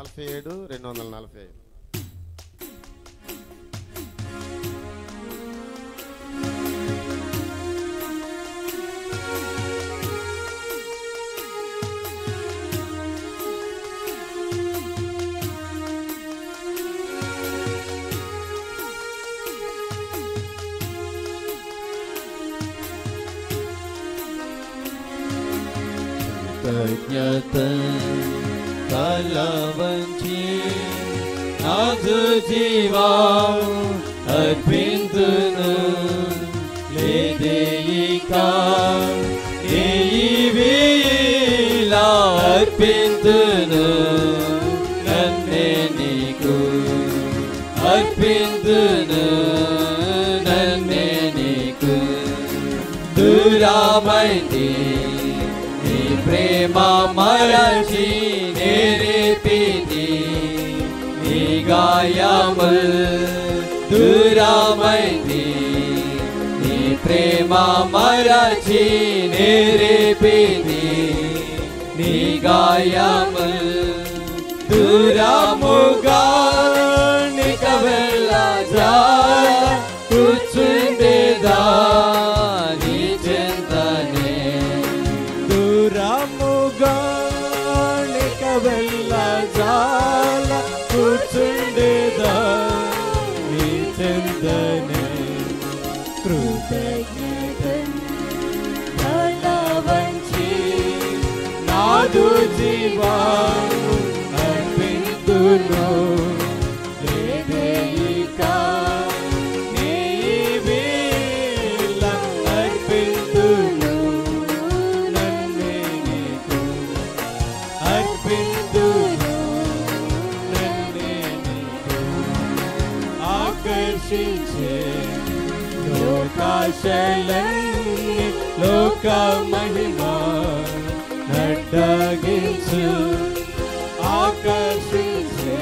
247 245. తల వంచి నాదు జీవా అర్పింతును లేదేయిక నీవిలా అర్పింతును నన్నే నీకు అర్పింతును నన్నే నీకు దూరమైంది ప్రేమ మరచి నేరేపిది నీ గాయముల్ దూరమైంది నీ ప్రేమ మరచి నేరేపిది నీ గాయముల్ దూరముగా నిక వెళ్ళజా కూర్చుండేదా వెళ్ళజాల కూర్చుండేదా నీ చెందనే కృతజ్ఞతల వంచి నాదు జీవాను అర్పింతును లేదేయిక నీవిలా అర్పింతును నన్నే నీకు అర్పింతును నన్నే నీకు ఆకర్షించే లోకాశలన్నీ లోక మహిమ నడ్డగించు ఆకర్షించే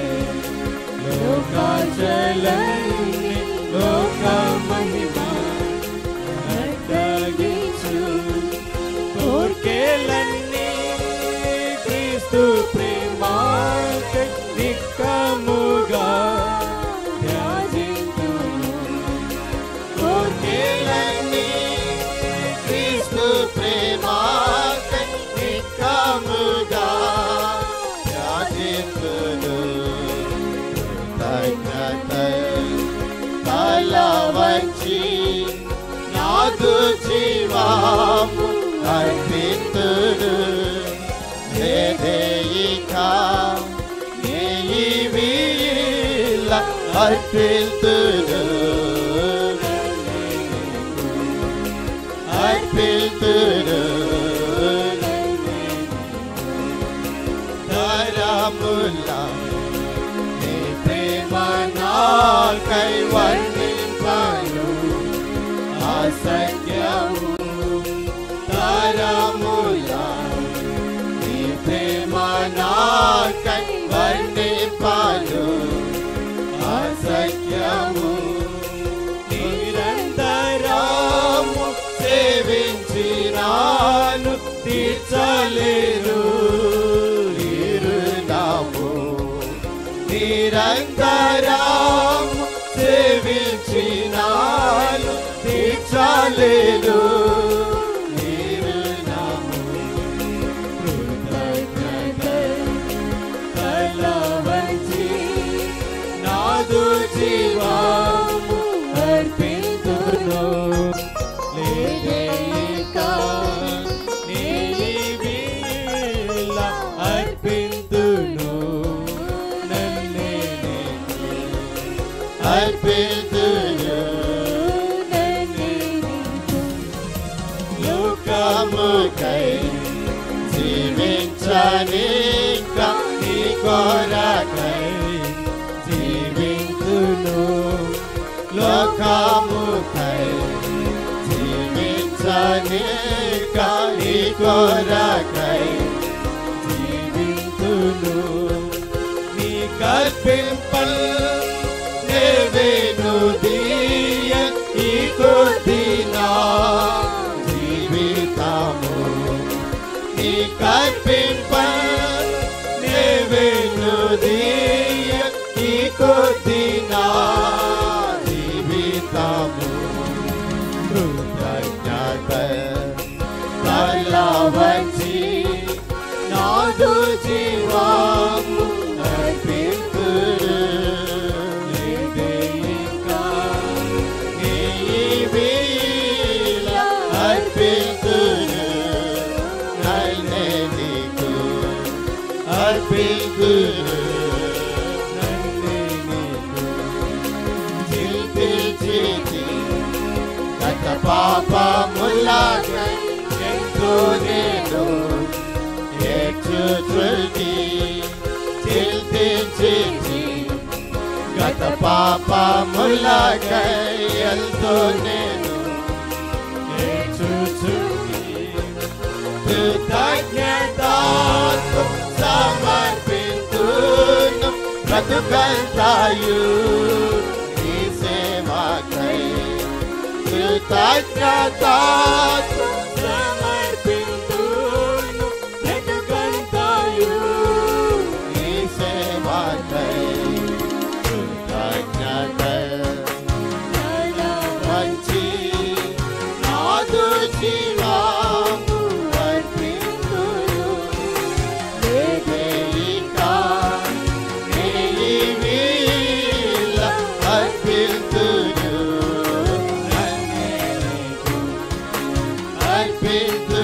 లోకాశలన్నీ లోక మహిమ నడ్డగించు కోర్కెలన్నీ క్రీస్తు ప్రేమాకై నిక్కముగా ధ్యానింతును కోర్కెలన్నీ క్రీస్తు ప్రేమాకై నిక్కముగా ధ్యానింతును తల వంచి నాదు జీవము అర్పింతును లేదేయిక నీవిలా అర్పింతును అర్పింతును తరములా నీ ప్రేమ నాకై వర్ణింపను అసఖ్యము తరములా నీ ప్రేమ నాకై వర్ణింపను అసఖ్యము నిరంతరము సేవించినాను తీర్చలేరు ఇరునాము నిరంతరము సేవించినాను తీర్చలేరు ఇరునాము కృతజ్ఞతల వంచి నాదు జీవము అర్పింతును లేదేయిక నీవిలా అర్పింతును నన్నే నీకు అర్పింతును నన్నే నీకు లోకముకై జీవించనిక నీ కొరకై జీవింతును లోకముకై జీవించనిక నీ కొరకై జీవింతును నీ కల్పింపల్ నేవేను దీయ ఈ కొద్దినా జీవితము నీ కల్పింపల్ నేవేను అర్పింతును నన్నే నీకు చిల్పిల్చితి గత పాపములకై ఎంతో నేను ఏడ్చుచుంటి చిల్పిల్చితి గత పాపములకై ఎంతో నేను ఏడ్చుచుంటి కృతజ్ఞతతో సమర్పింతును బ్రతుకంతాయు నీ సేవకై కృతజ్ఞతతో సమర్పింతును బ్రతుకంతాయు నీ సేవకై కృతజ్ఞత వంచి నాదు జీవము అర్పింతును లేదేయికా నేయివీల అర్పింతును నన్నే నీకు అర్పింతును